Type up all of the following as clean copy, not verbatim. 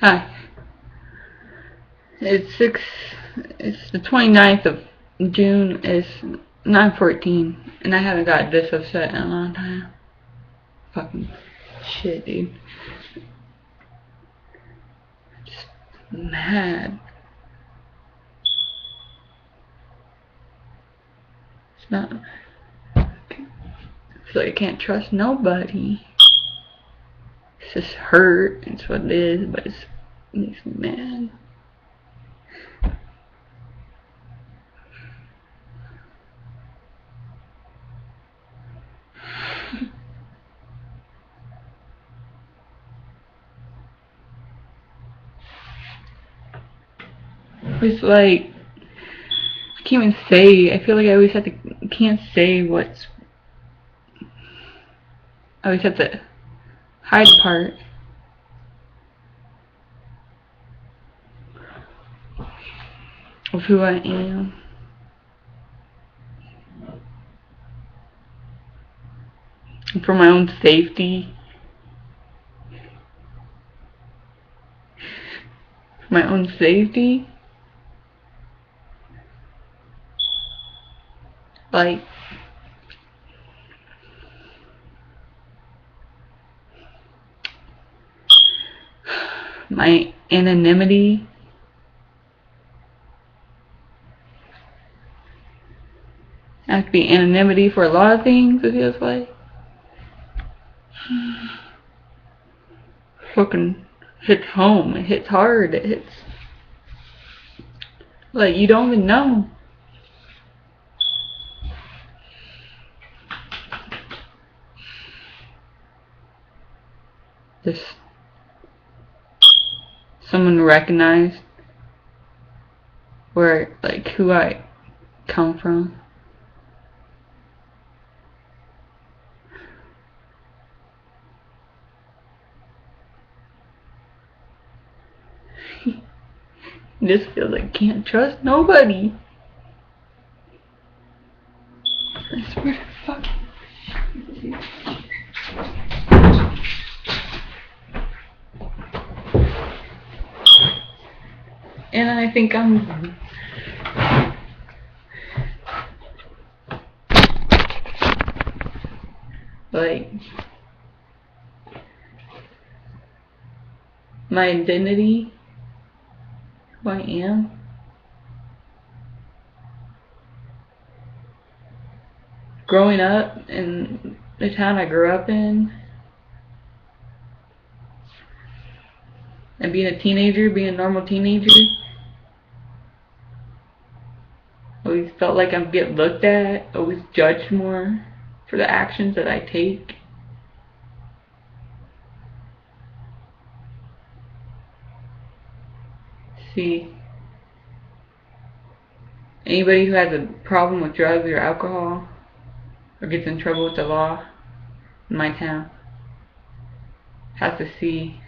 Hi. It's the 29th of June. It's 9:14, and I haven't got this upset in a long time. Fucking shit, dude. Just mad. It's not. I feel like I can't trust nobody. It's just hurt. It's what it is, but it makes me mad. It's like I can't even say. I feel like I always have to. Can't say what's. I always have to hide part of who I am. And for my own safety. For my own safety. Like, my anonymity. I have to be anonymity for a lot of things, it feels like. Fucking hits home. It hits hard. It hits. Like, you don't even know. Just someone recognized where, like, who I come from. It just feels like I can't trust nobody. I swear to fuck. And I think I'm like my identity, who I am. Growing up in the town I grew up in, and being a teenager, being a normal teenager, always felt like I'm getting looked at, always judged more for the actions that I take. See, anybody who has a problem with drugs or alcohol, or gets in trouble with the law in my town, has to see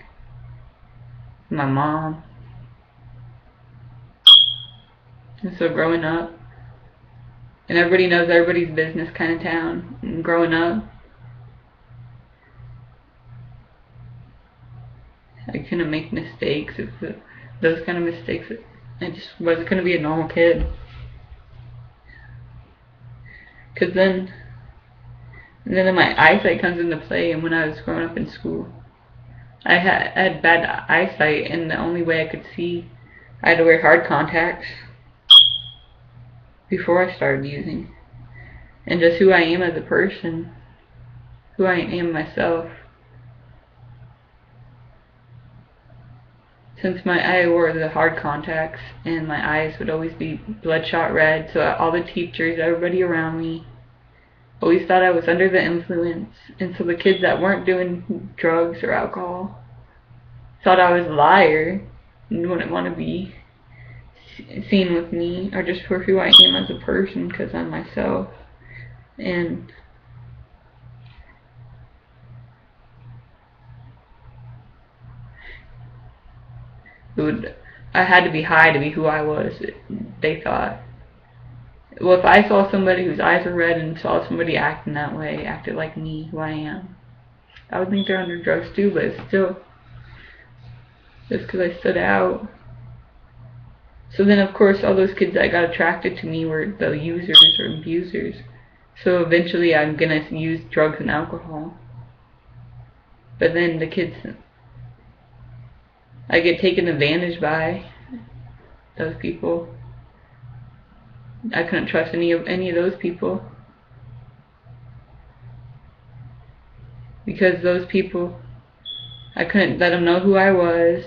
my mom. And so growing up, and everybody knows everybody's business kind of town, and growing up, I couldn't make mistakes. Those kind of mistakes. I just wasn't going to be a normal kid. Because then my eyesight comes into play, and when I was growing up in school, I had bad eyesight, and the only way I could see, I had to wear hard contacts before I started using. And just who I am as a person, who I am myself. Since I wore the hard contacts, and my eyes would always be bloodshot red, so all the teachers, everybody around me, always thought I was under the influence. And so the kids that weren't doing drugs or alcohol thought I was a liar and wouldn't want to be seen with me, or just for who I am as a person, because I'm myself. And I had to be high to be who I was, they thought. Well, if I saw somebody whose eyes were red and saw somebody acting that way, acted like me, who I am, I would think they're under drugs too, but it's still, just because I stood out. So then, of course, all those kids that got attracted to me were the users or abusers. So eventually I'm gonna use drugs and alcohol. But then the kids, I get taken advantage by those people. I couldn't trust any of those people. Because those people, I couldn't let them know who I was.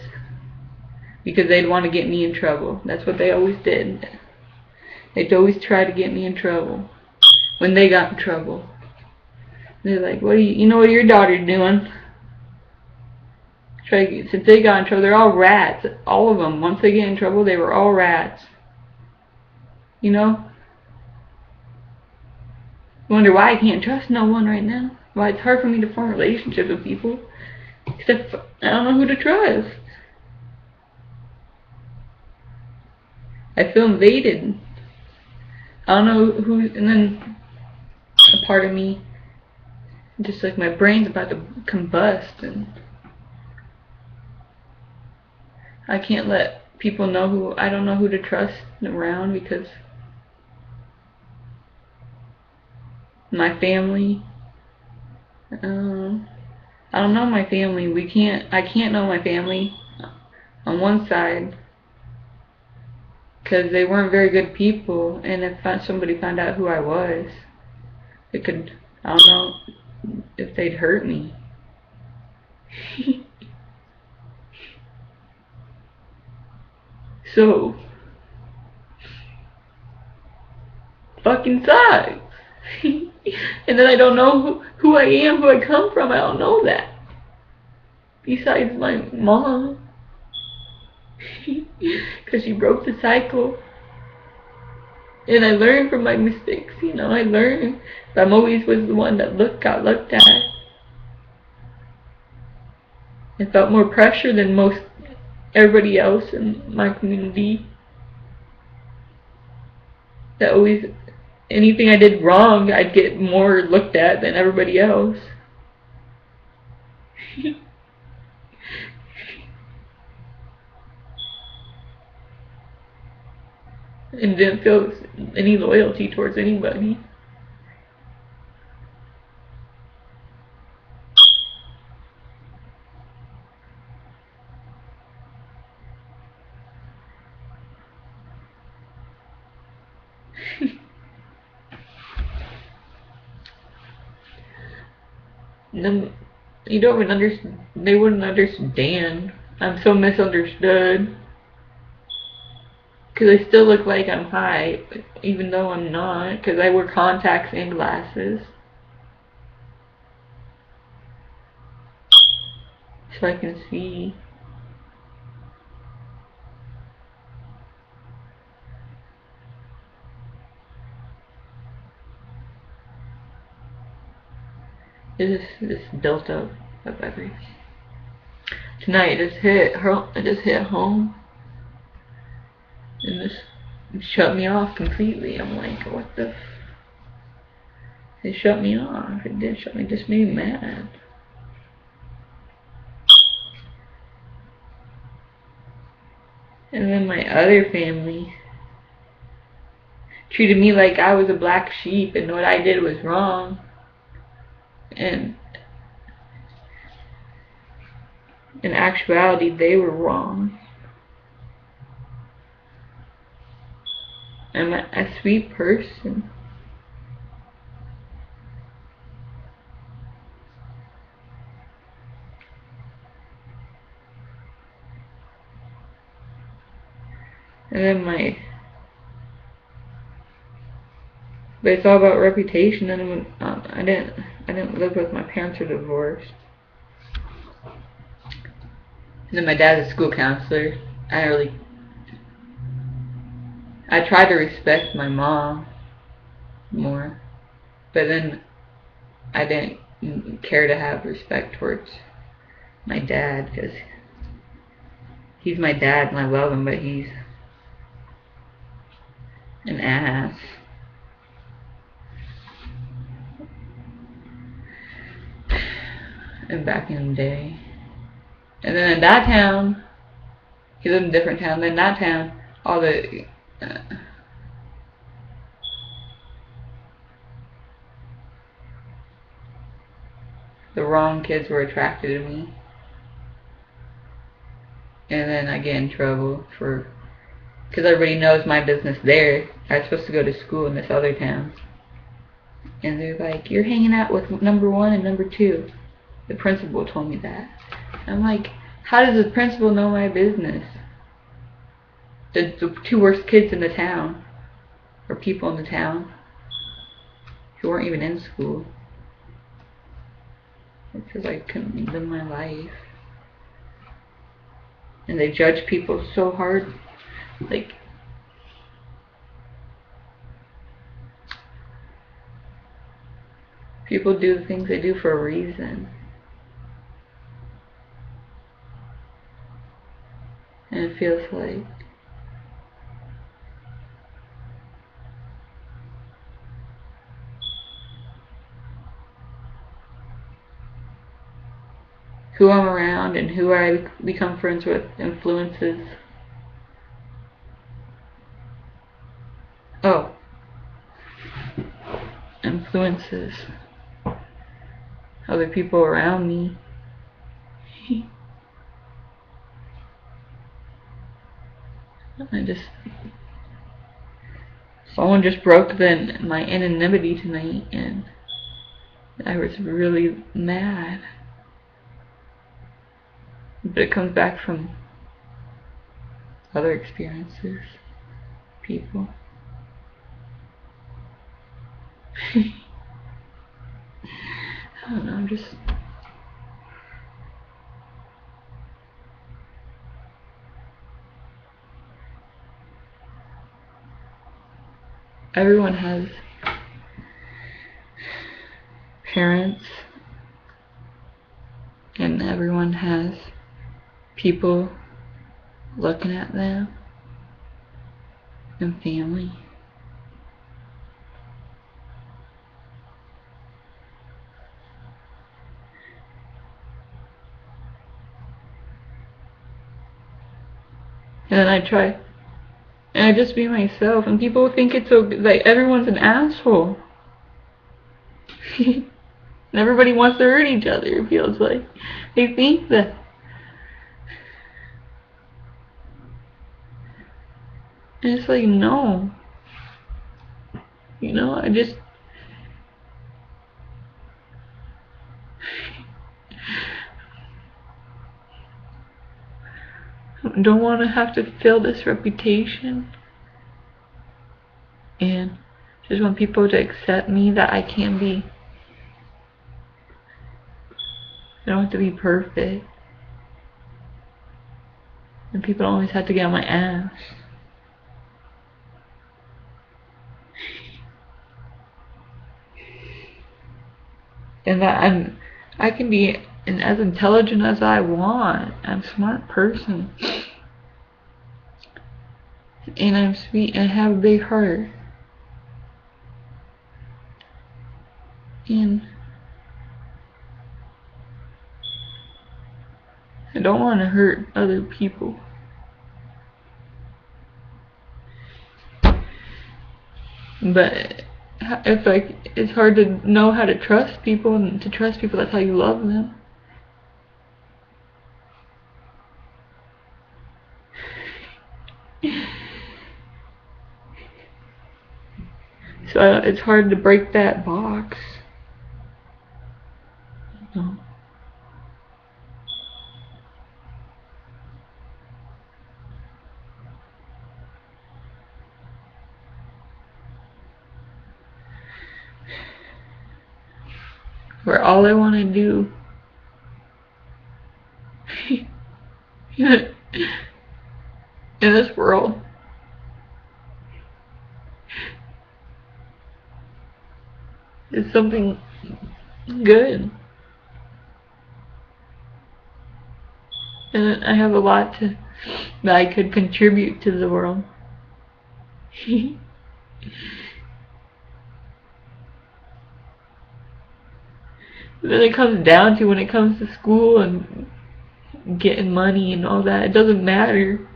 Because they'd want to get me in trouble. That's what they always did. They'd always try to get me in trouble. When they got in trouble, they're like, "What do you know what your daughter's doing?" Since they got in trouble, they're all rats. All of them. Once they get in trouble, they were all rats. You know? I wonder why I can't trust no one right now. Why it's hard for me to form relationships with people. Except I don't know who to trust. I feel invaded. I don't know who, and then a part of me, just like my brain's about to combust, and I can't let people know who, I don't know who to trust around, because my family, I don't know my family. I can't know my family on one side, because they weren't very good people, and if somebody found out who I was, it could, I don't know if they'd hurt me. So, fucking sucks. And then I don't know who I am, who I come from. I don't know that. Besides my mom. Because she broke the cycle. And I learned from my mistakes, you know, I learned. But I'm always was the one that got looked at. I felt more pressure than most everybody else in my community. That always, anything I did wrong, I'd get more looked at than everybody else. And didn't feel any loyalty towards anybody. And then you don't even understand. They wouldn't understand. I'm so misunderstood. Because I still look like I'm high, even though I'm not. Because I wear contacts and glasses. So I can see. This built up of everything. Tonight it just hit home. And this shut me off completely. I'm like, what the it shut me off. It did shut me, just made me mad. And then my other family treated me like I was a black sheep and what I did was wrong. And in actuality, they were wrong. I'm a sweet person. And then but it's all about reputation. And when, I didn't live with my parents, are divorced. And then my dad's a school counselor. I try to respect my mom more, but then I didn't care to have respect towards my dad, because he's my dad and I love him, but he's an ass. And back in the day. And then in that town, He lived in a different town. Then that town, all uh, the wrong kids were attracted to me. And then I get in trouble because everybody knows my business there. I was supposed to go to school in this other town. And they're like, you're hanging out with number 1 and number 2. The principal told me that. I'm like, how does the principal know my business? The 2 worst kids in the town, or people in the town, who weren't even in school. Because I couldn't live my life. And they judge people so hard. Like, people do the things they do for a reason. And it feels like who I'm around and who I become friends with influences. Oh. Influences other people around me. Someone just broke my anonymity tonight, and I was really mad. But it comes back from other experiences, people. I don't know, just everyone has parents, and everyone has people looking at them, and family. And then I try, and I just be myself, and people think it's so, like, everyone's an asshole. And everybody wants to hurt each other, it feels like. They think that. And it's like, no. You know, I just don't want to have to fill this reputation, and just want people to accept me, that I can be. I don't have to be perfect, and people always have to get on my ass. And that I can be as intelligent as I want. I'm a smart person. And I'm sweet and I have a big heart. And I don't want to hurt other people. But it's hard to know how to trust people, and to trust people, that's how you love them. So it's hard to break that box. You know? Where all I want to do in this world is something good. And I have a lot that I could contribute to the world. Then it comes down to when it comes to school and getting money and all that. It doesn't matter.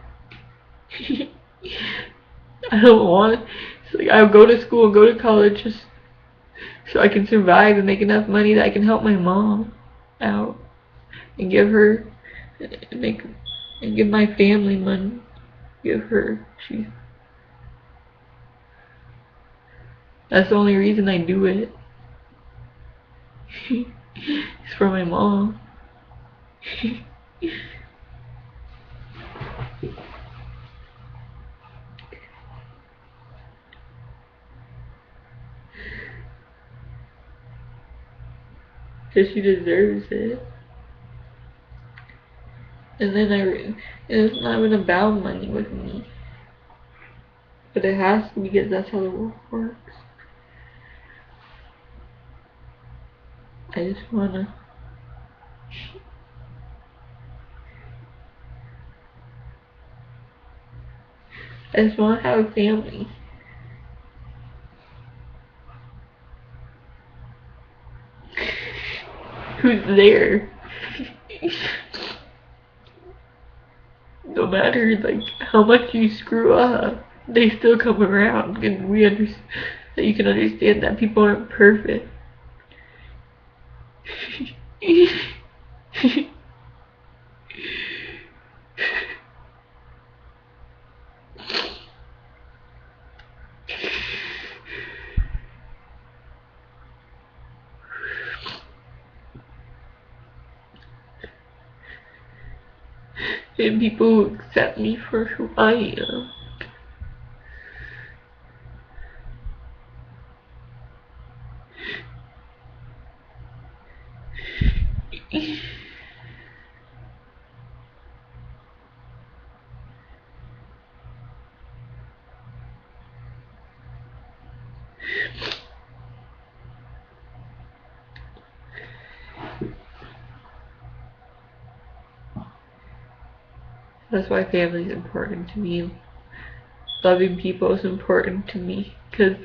I don't want. It's like I'll go to school, go to college, just so I can survive and make enough money that I can help my mom out and give her, and give my family money. Give her. That's the only reason I do it. It's for my mom. Because she deserves it. And then it's not even about money with me. But it has to, because that's how the world works. I just want to have a family. Who's there? No matter like how much you screw up, they still come around, and we understand that you can understand that people aren't perfect. And people who accept me for who I am. That's why family is important to me. Loving people is important to me. Because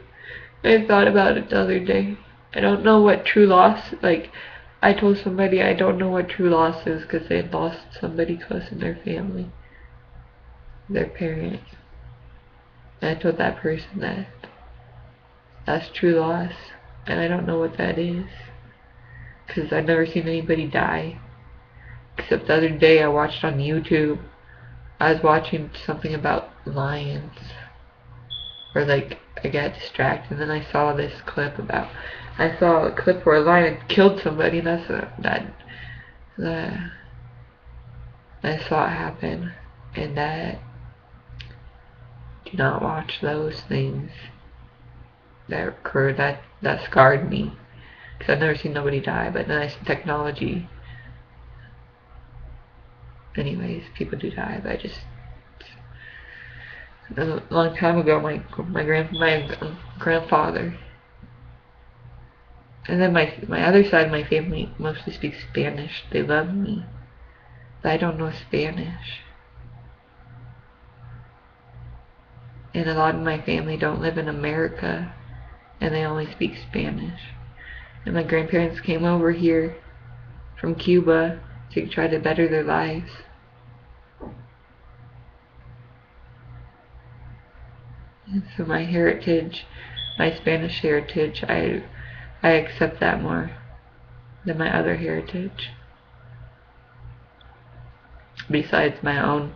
I thought about it the other day. I don't know what true loss, like, I told somebody I don't know what true loss is because they had lost somebody close in their family. Their parents. And I told that person that that's true loss. And I don't know what that is. Because I've never seen anybody die. Except the other day I watched on YouTube. I was watching something about lions. Or like, I got distracted and then I saw this clip about, I saw a clip where a lion killed somebody, and I saw it happen. And that, do not watch those things that occur. That scarred me. Because I've never seen nobody die, but then I see technology. Anyways, people do die, but I just, a long time ago, my grandfather, and then my other side of my family mostly speaks Spanish. They love me, but I don't know Spanish. And a lot of my family don't live in America, and they only speak Spanish. And my grandparents came over here from Cuba to try to better their lives. And so my heritage, my Spanish heritage, I accept that more than my other heritage. Besides my own.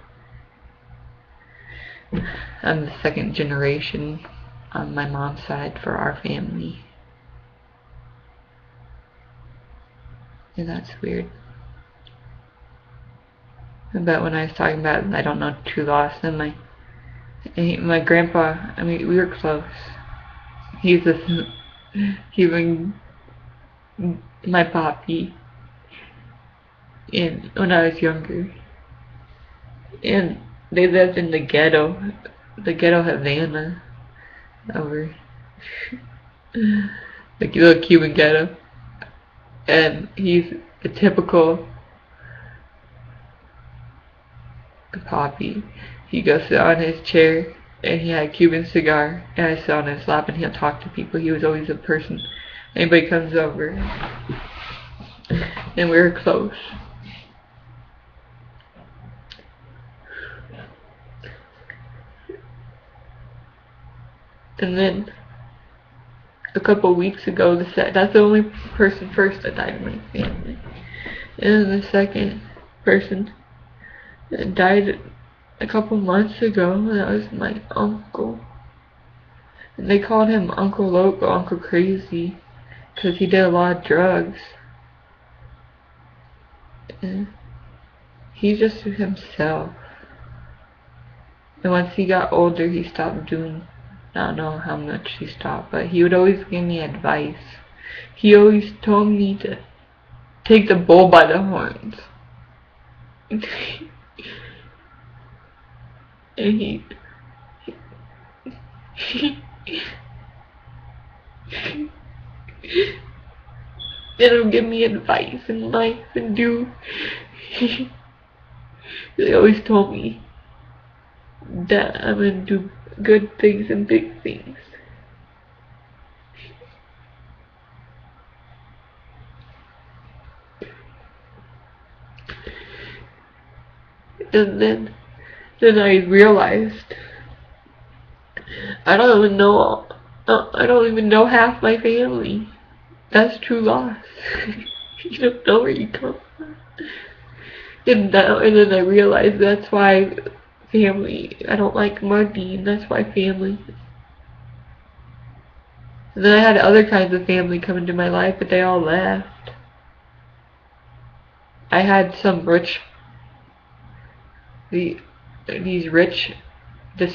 I'm the second generation on my mom's side for our family. And that's weird. But when I was talking about I don't know true loss, then my grandpa, I mean, we were close. He's even my papi, and when I was younger, and they lived in the ghetto Havana, over the little Cuban ghetto, and he's a typical papi. He goes sit on his chair, and he had a Cuban cigar, and I sit on his lap, and he'll talk to people. He was always a person. Anybody comes over, and we were close. And then a couple weeks ago, that's the only person first that died in my family. And then the second person that died a couple months ago, that was my uncle. And they called him Uncle Loco, Uncle Crazy, because he did a lot of drugs. And he's just himself. And once he got older, he stopped doing, I don't know how much he stopped, but he would always give me advice. He always told me to take the bull by the horns. And he would give me advice in life and do. He always told me that I'm gonna do good things and big things. And then I realized I don't even know half my family. That's true loss. You don't know where you come from. And then I realized that's why family, I don't like money, and that's why family. And then I had other kinds of family come into my life, but they all left. I had some this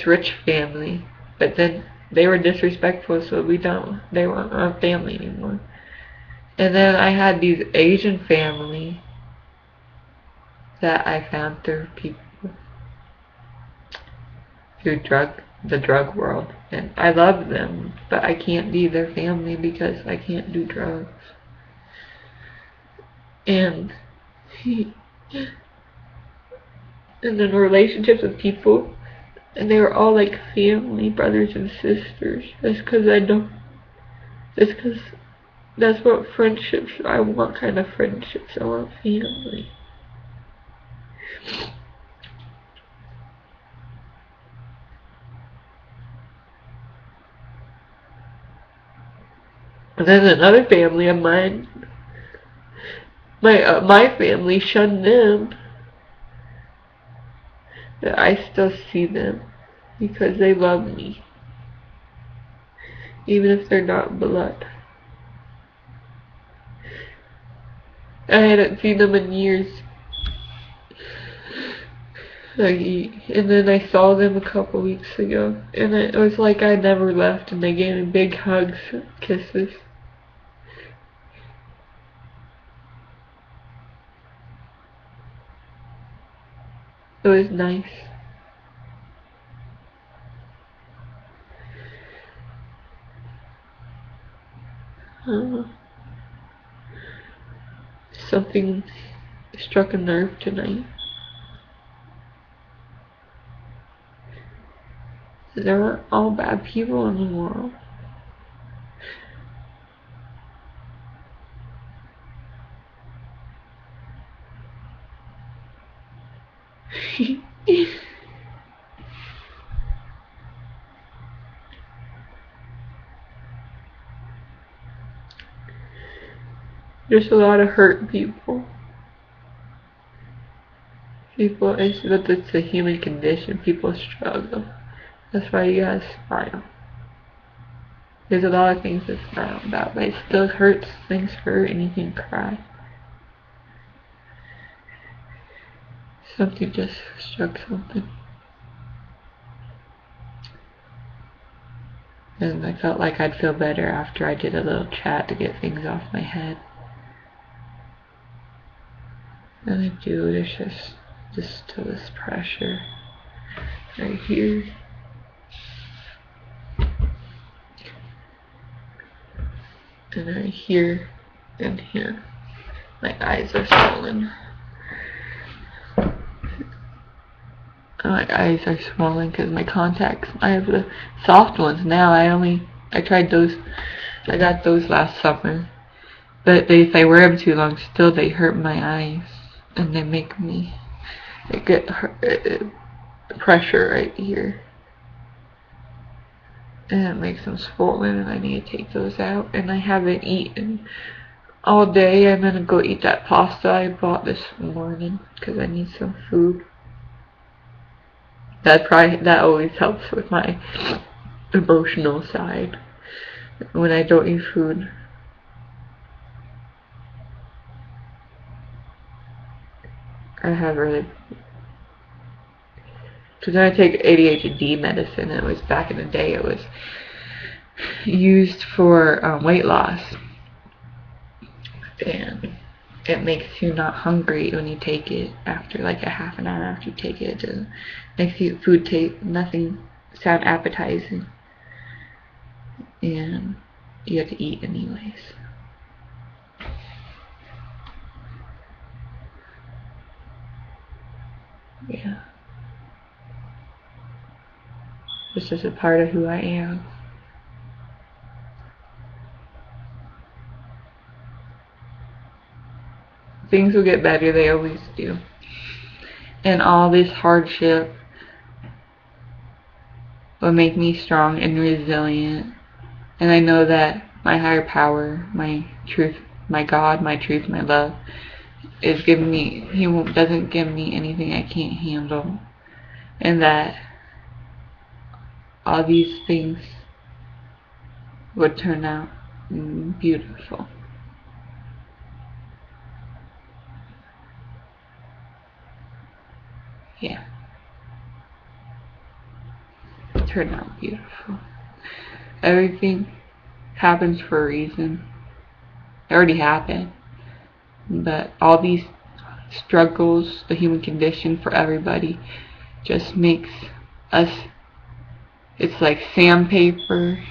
rich family, but then they were disrespectful, so they weren't our family anymore. And then I had these Asian family that I found through the drug world, and I love them, but I can't be their family because I can't do drugs. And then relationships with people, and they were all like family, brothers and sisters. That's because that's what friendships, I want kind of friendships, I want family. And then another family of mine, my family shunned them. But I still see them because they love me, even if they're not blood. I hadn't seen them in years. And then I saw them a couple weeks ago, and it was like I never left, and they gave me big hugs, kisses. It was nice. Something struck a nerve tonight. There aren't all bad people in the world. There's a lot of hurt people. It's a human condition. People struggle. That's why you gotta smile. There's a lot of things to smile about, but it still hurts. Things hurt and you can cry. Something just struck something. And I felt like I'd feel better after I did a little chat to get things off my head. And I do, there's just still this pressure right here. And right here and here. My eyes are swollen. My eyes are swollen because my contacts, I have the soft ones now. I tried those, I got those last summer. But if I wear them too long, still they hurt my eyes. And they make me get pressure right here. and it makes them swollen, and I need to take those out. And I haven't eaten all day. I'm gonna go eat that pasta I bought this morning because I need some food. That always helps with my emotional side when I don't eat food. I have really, because I take ADHD medicine. It was back in the day. It was used for weight loss, and it makes you not hungry when you take it after like a half an hour after you take it. It makes you food taste nothing sound appetizing, and you have to eat anyways. Yeah. This is a part of who I am. Things will get better, they always do. And all this hardship will make me strong and resilient. And I know that my higher power, my truth, my God, my truth, my love, is giving me, He doesn't give me anything I can't handle. And that all these things would turn out beautiful. Yeah. Turn out beautiful. Everything happens for a reason. It already happened. But all these struggles, the human condition for everybody, just makes us, it's like sandpaper,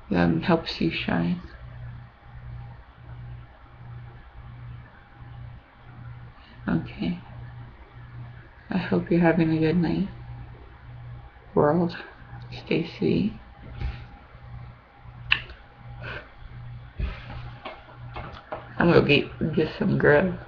helps you shine. Okay. I hope you're having a good night, world. Stay sweet. I'm gonna get some grub.